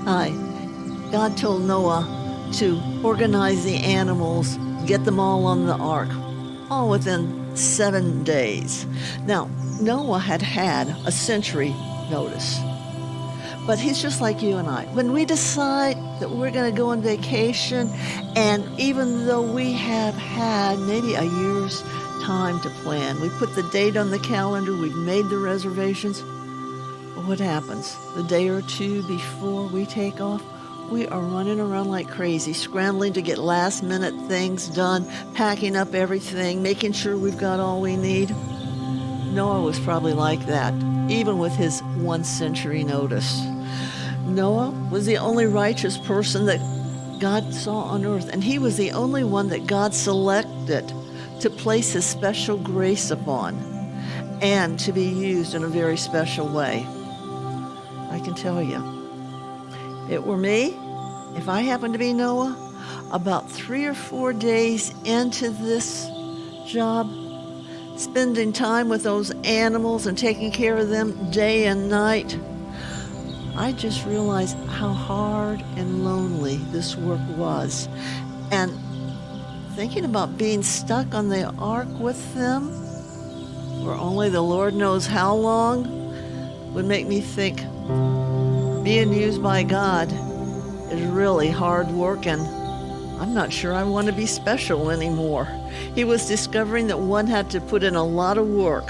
Hi. God told Noah to organize the animals, get them all on the ark, all within 7 days. Now, Noah had had a century notice, but he's just like you and I. When we decide that we're going to go on vacation, and even though we have had maybe a year's time to plan, we put the date on the calendar, we've made the reservations, what happens? The day or two before we take off, we are running around like crazy, scrambling to get last-minute things done, packing up everything, making sure we've got all we need. Noah was probably like that, even with his 1 century notice. Noah was the only righteous person that God saw on earth, and he was the only one that God selected to place his special grace upon and to be used in a very special way. I can tell you, it were me, if I happened to be Noah, about 3 or 4 days into this job, spending time with those animals and taking care of them day and night, I just realized how hard and lonely this work was. And thinking about being stuck on the ark with them, for only the Lord knows how long, would make me think being used by God is really hard work, and I'm not sure I want to be special anymore. He was discovering that one had to put in a lot of work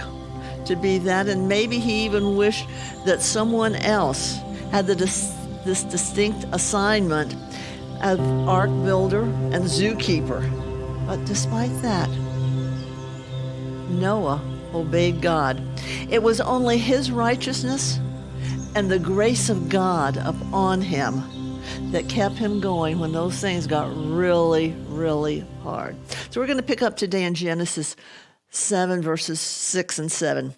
to be that, and maybe he even wished that someone else had this distinct assignment of ark builder and zookeeper. But despite that, Noah obeyed God. It was only his righteousness and the grace of God upon him that kept him going when those things got really, really hard. So we're going to pick up today in Genesis 7, verses 6 and 7.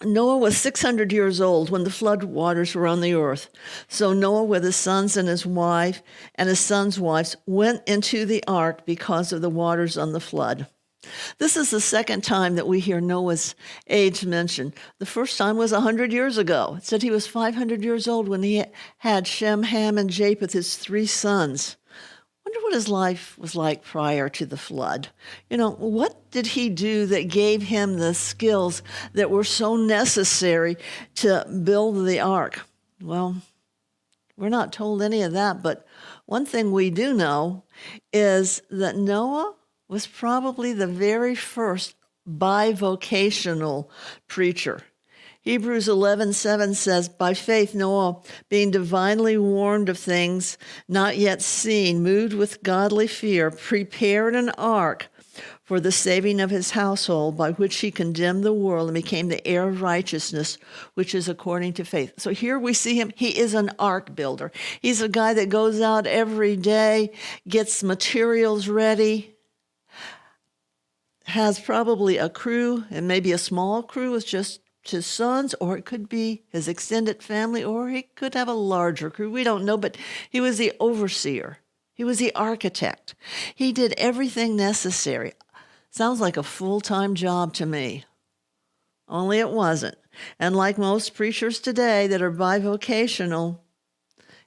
Noah was 600 years old when the flood waters were on the earth. So Noah with his sons and his wife and his sons' wives went into the ark because of the waters on the flood. This is the second time that we hear Noah's age mentioned. The first time was 100 years ago. It said he was 500 years old when he had Shem, Ham, and Japheth, his 3 sons. Wonder what his life was like prior to the flood. What did he do that gave him the skills that were so necessary to build the ark? Well, we're not told any of that, but one thing we do know is that Noah was probably the very first bivocational preacher. Hebrews 11:7 says, by faith Noah, being divinely warned of things not yet seen, moved with godly fear, prepared an ark for the saving of his household, by which he condemned the world and became the heir of righteousness, which is according to faith. So here we see him. He is an ark builder. He's a guy that goes out every day, gets materials ready, has probably a crew, and maybe a small crew with just his sons, or it could be his extended family, or he could have a larger crew. We don't know, but he was the overseer. He was the architect. He did everything necessary. Sounds like a full-time job to me. Only it wasn't. And like most preachers today that are bivocational,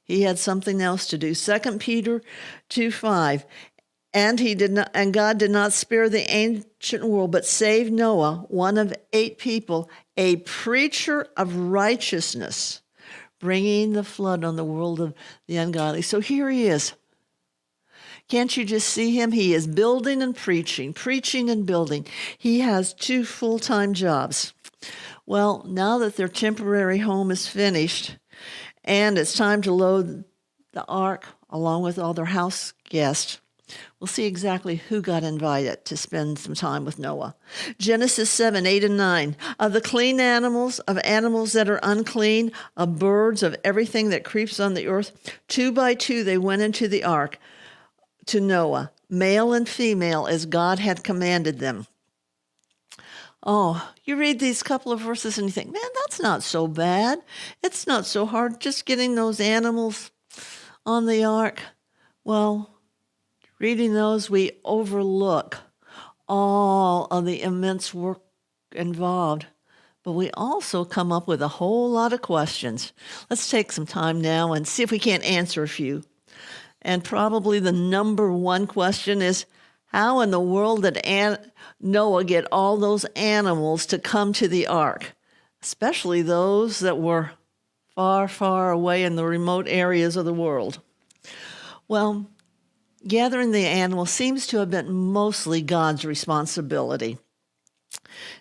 he had something else to do. 2 Peter 2:5. And God did not spare the ancient world, but saved Noah, one of 8 people, a preacher of righteousness, bringing the flood on the world of the ungodly. So here he is. Can't you just see him? He is building and preaching and building. He has 2 full-time jobs. Well, now that their temporary home is finished and it's time to load the ark along with all their house guests, we'll see exactly who got invited to spend some time with Noah. Genesis 7, 8, and 9. Of the clean animals, of animals that are unclean, of birds, of everything that creeps on the earth, 2 by 2 they went into the ark to Noah, male and female, as God had commanded them. Oh, you read these couple of verses and you think, man, that's not so bad. It's not so hard just getting those animals on the ark. Well, reading those, we overlook all of the immense work involved but we also come up with a whole lot of questions. Let's take some time now and see if we can't answer a few. And probably the number one question is, how in the world did Noah get all those animals to come to the ark, especially those that were far, far away in the remote areas of the world? Well, gathering the animals seems to have been mostly God's responsibility.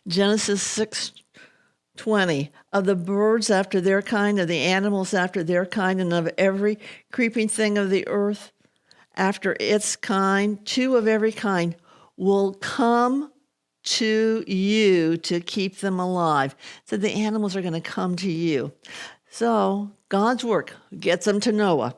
Genesis 6:20, of the birds after their kind, of the animals after their kind, and of every creeping thing of the earth after its kind, 2 of every kind will come to you to keep them alive. So the animals are going to come to you. So God's work gets them to Noah.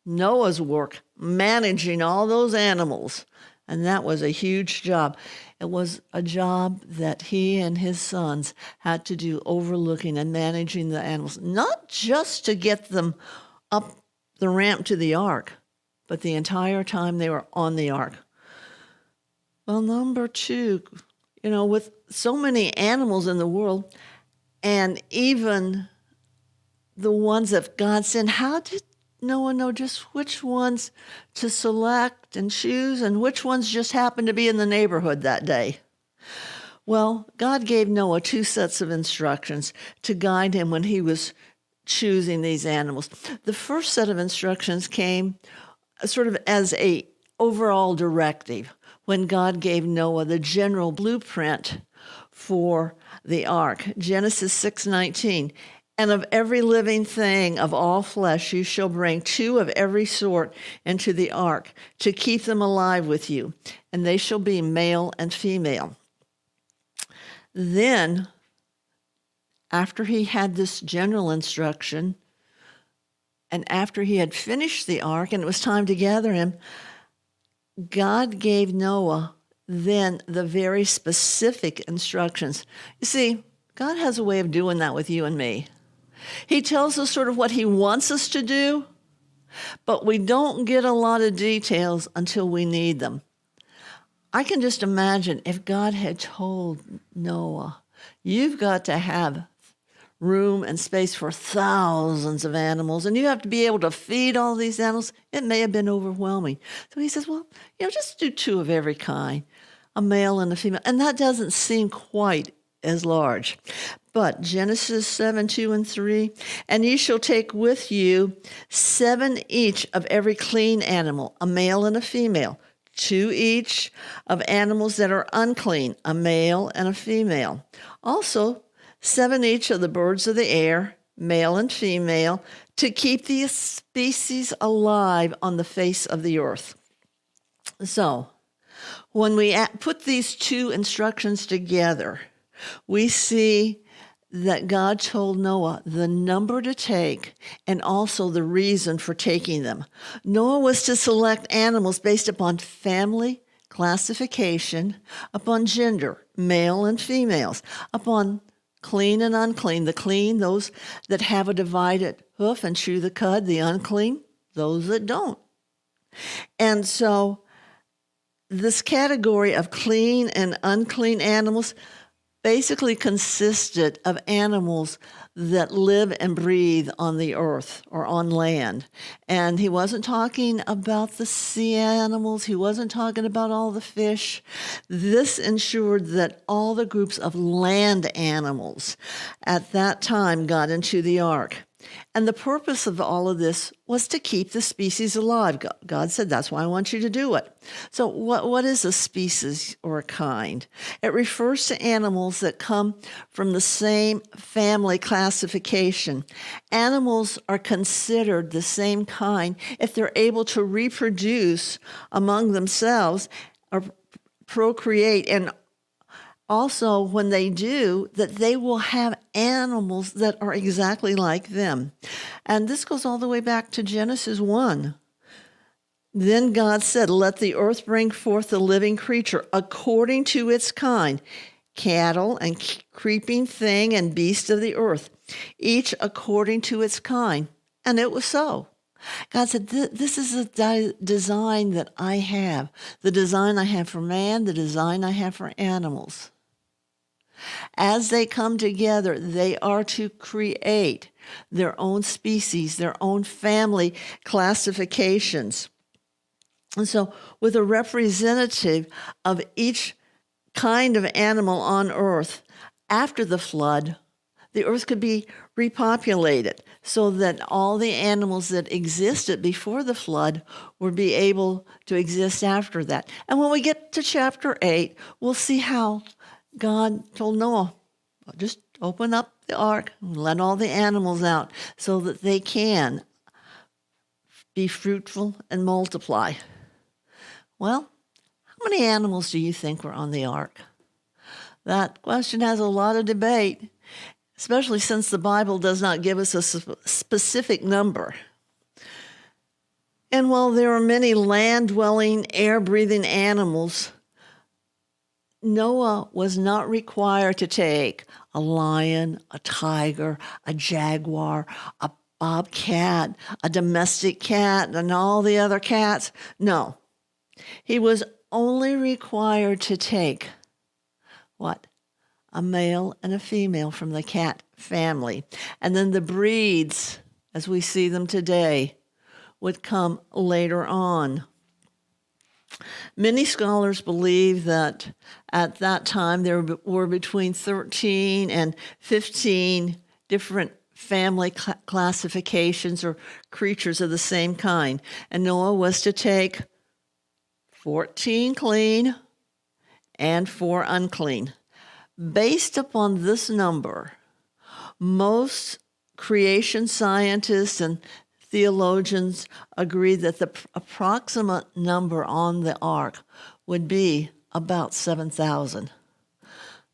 Noah's work, managing all those animals. And that was a huge job. It was a job that he and his sons had to do, overlooking and managing the animals, not just to get them up the ramp to the ark, but the entire time they were on the ark. Well, number 2, with so many animals in the world, and even the ones that God sent, how did Noah know just which ones to select and choose and which ones just happened to be in the neighborhood that day? Well, God gave Noah 2 sets of instructions to guide him when he was choosing these animals. The first set of instructions came sort of as a overall directive when God gave Noah the general blueprint for the ark. Genesis 6:19. And of every living thing of all flesh you shall bring 2 of every sort into the ark to keep them alive with you, and they shall be male and female. Then, after he had this general instruction, and after he had finished the ark and it was time to gather him, God gave Noah then the very specific instructions. You see, God has a way of doing that with you and me. He tells us sort of what he wants us to do, but we don't get a lot of details until we need them. I can just imagine if God had told Noah, you've got to have room and space for thousands of animals, and you have to be able to feed all these animals, it may have been overwhelming. So he says, well, just do 2 of every kind, a male and a female. And that doesn't seem quite as large. But Genesis 7:2 and 3, and ye shall take with you 7 each of every clean animal, a male and a female, 2 each of animals that are unclean, a male and a female. Also 7 each of the birds of the air, male and female, to keep the species alive on the face of the earth. So when we put these 2 instructions together, we see that God told Noah the number to take and also the reason for taking them. Noah was to select animals based upon family classification, upon gender, male and females, upon clean and unclean. The clean, those that have a divided hoof and chew the cud. The unclean, those that don't. And so this category of clean and unclean animals basically consisted of animals that live and breathe on the earth or on land. And he wasn't talking about the sea animals. He wasn't talking about all the fish. This ensured that all the groups of land animals at that time got into the ark. And the purpose of all of this was to keep the species alive. God said, that's why I want you to do it. So what is a species or a kind? It refers to animals that come from the same family classification. Animals are considered the same kind if they're able to reproduce among themselves or procreate, and also, when they do, that they will have animals that are exactly like them. And this goes all the way back to Genesis 1. Then God said, let the earth bring forth a living creature according to its kind, cattle and creeping thing and beast of the earth, each according to its kind. And it was so. God said, this is a design that I have, the design I have for man, the design I have for animals. As they come together, they are to create their own species, their own family classifications. And so, with a representative of each kind of animal on earth, after the flood, the earth could be repopulated so that all the animals that existed before the flood would be able to exist after that. And when we get to chapter 8, we'll see how God told Noah, just open up the ark and let all the animals out so that they can be fruitful and multiply. Well, how many animals do you think were on the ark? That question has a lot of debate, especially since the Bible does not give us a specific number. And while there are many land-dwelling, air-breathing animals, Noah was not required to take a lion, a tiger, a jaguar, a bobcat, a domestic cat, and all the other cats. No, he was only required to take what? A male and a female from the cat family. And then the breeds, as we see them today, would come later on. Many scholars believe that at that time there were between 13 and 15 different family classifications or creatures of the same kind. And Noah was to take 14 clean and 4 unclean. Based upon this number, most creation scientists and theologians agree that the approximate number on the ark would be about 7,000.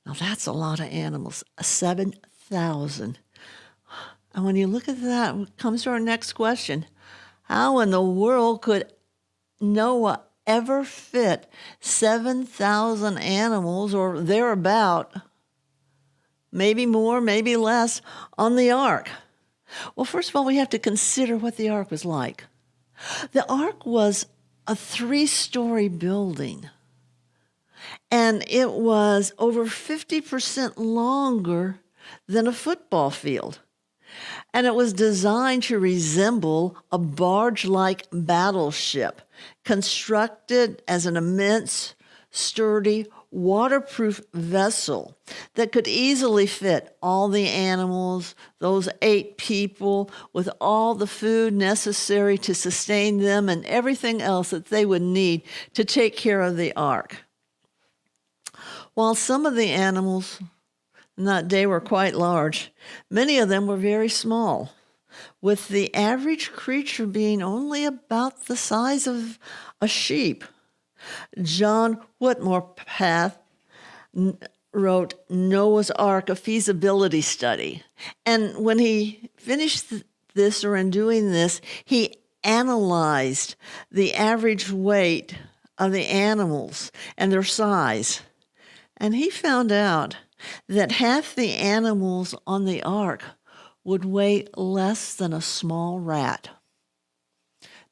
Now that's a lot of animals, 7,000. And when you look at that, it comes to our next question. How in the world could Noah ever fit 7,000 animals or thereabout, maybe more, maybe less, on the ark? Well, first of all, we have to consider what the ark was like. The ark was a 3-story building, and it was over 50% longer than a football field. And it was designed to resemble a barge-like battleship, constructed as an immense, sturdy, waterproof vessel that could easily fit all the animals, those 8 people, with all the food necessary to sustain them and everything else that they would need to take care of the ark. While some of the animals in that day were quite large, many of them were very small, with the average creature being only about the size of a sheep. John Whitmore Path wrote Noah's Ark, a feasibility study. And when he finished this, or in doing this, he analyzed the average weight of the animals and their size. And he found out that half the animals on the ark would weigh less than a small rat.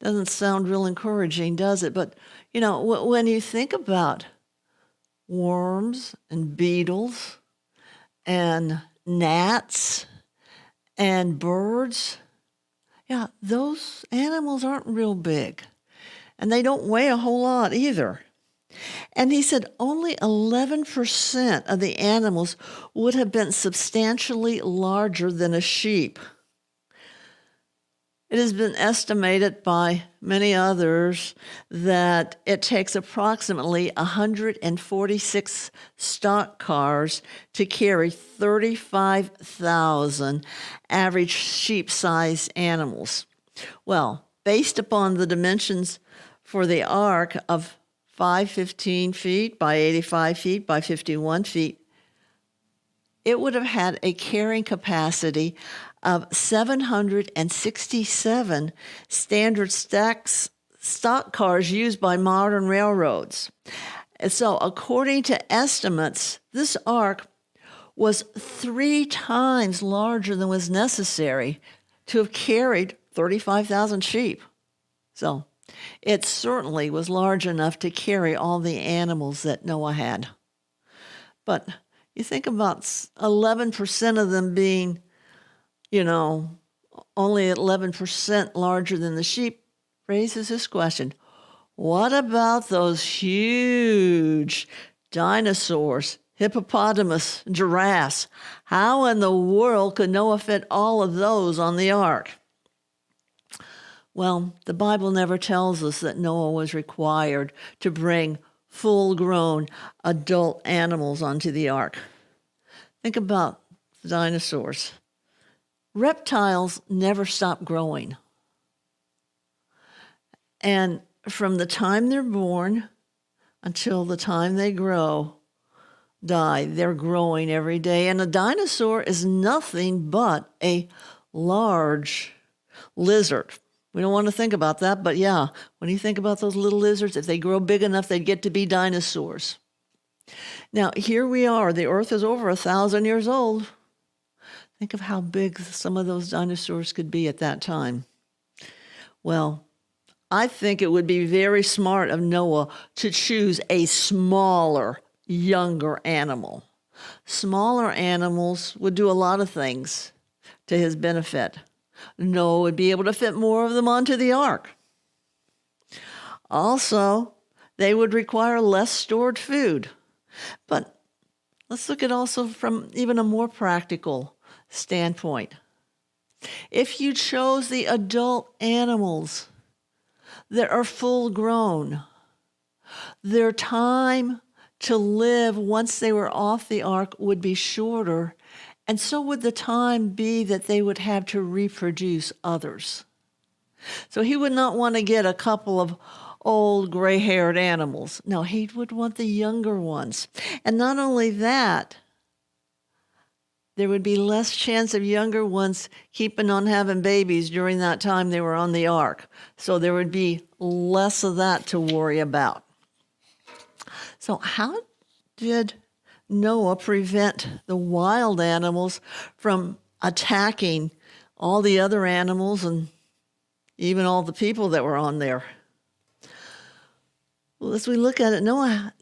Doesn't sound real encouraging, does it? But, you know, when you think about worms and beetles and gnats and birds, yeah, those animals aren't real big. And they don't weigh a whole lot either. And he said only 11% of the animals would have been substantially larger than a sheep. It has been estimated by many others that it takes approximately 146 stock cars to carry 35,000 average sheep-sized animals. Well, based upon the dimensions for the ark of 515 feet by 85 feet by 51 feet, it would have had a carrying capacity of 767 standard stock cars used by modern railroads. And so according to estimates, this ark was 3 times larger than was necessary to have carried 35,000 sheep. So it certainly was large enough to carry all the animals that Noah had. But, You think about 11% of them being, only 11% larger than the sheep, raises this question. What about those huge dinosaurs, hippopotamus, giraffes? How in the world could Noah fit all of those on the ark? Well, the Bible never tells us that Noah was required to bring full-grown adult animals onto the ark. Think about the dinosaurs. Reptiles never stop growing. And from the time they're born until the time they die, they're growing every day. And a dinosaur is nothing but a large lizard. We don't want to think about that, but yeah, when you think about those little lizards, if they grow big enough, they'd get to be dinosaurs. Now, here we are. The earth is over 1,000 years old. Think of how big some of those dinosaurs could be at that time. Well, I think it would be very smart of Noah to choose a smaller, younger animal. Smaller animals would do a lot of things to his benefit. Noah would be able to fit more of them onto the ark. Also, they would require less stored food. But let's look at also from even a more practical standpoint. If you chose the adult animals that are full grown, their time to live once they were off the ark would be shorter, and so would the time be that they would have to reproduce others. So he would not want to get a couple of old gray-haired animals. No, he would want the younger ones. And not only that, there would be less chance of younger ones keeping on having babies during that time they were on the ark. So there would be less of that to worry about. So how did Noah prevent the wild animals from attacking all the other animals and even all the people that were on there? Well, as we look at it, Noah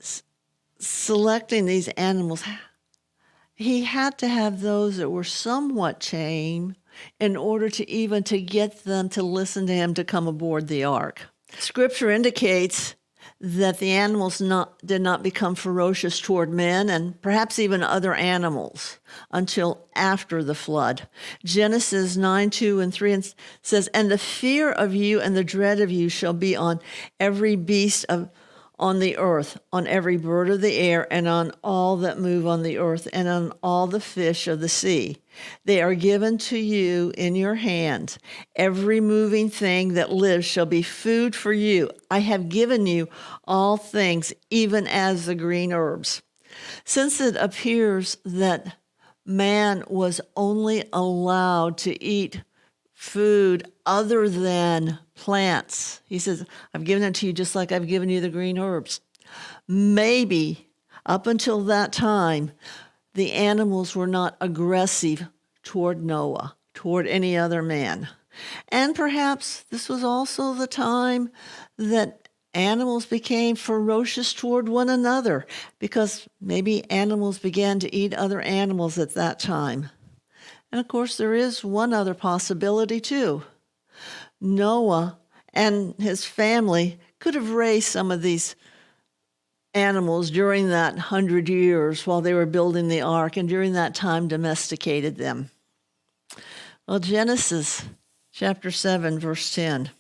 selecting these animals, he had to have those that were somewhat tame in order to get them to listen to him to come aboard the ark. Scripture indicates that the animals did not become ferocious toward men and perhaps even other animals until after the flood. Genesis 9:2-3 says, "And the fear of you and the dread of you shall be on every beast on the earth, on every bird of the air, and on all that move on the earth, and on all the fish of the sea. They are given to you in your hands. Every moving thing that lives shall be food for you. I have given you all things, even as the green herbs." Since it appears that man was only allowed to eat food other than plants, he says, "I've given it to you just like I've given you the green herbs." Maybe up until that time, the animals were not aggressive toward Noah, toward any other man. And perhaps this was also the time that animals became ferocious toward one another, because maybe animals began to eat other animals at that time. And of course, there is one other possibility too. Noah and his family could have raised some of these animals during that 100 years while they were building the ark, and during that time domesticated them. Well, Genesis chapter 7, verse 10.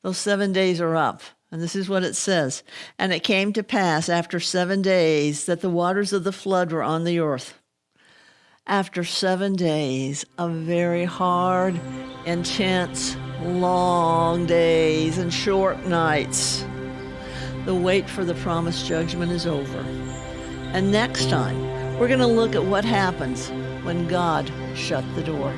Those 7 days are up, and this is what it says. "And it came to pass after 7 days that the waters of the flood were on the earth." After 7 days of very hard, intense, long days and short nights, the wait for the promised judgment is over. And next time, we're going to look at what happens when God shut the door.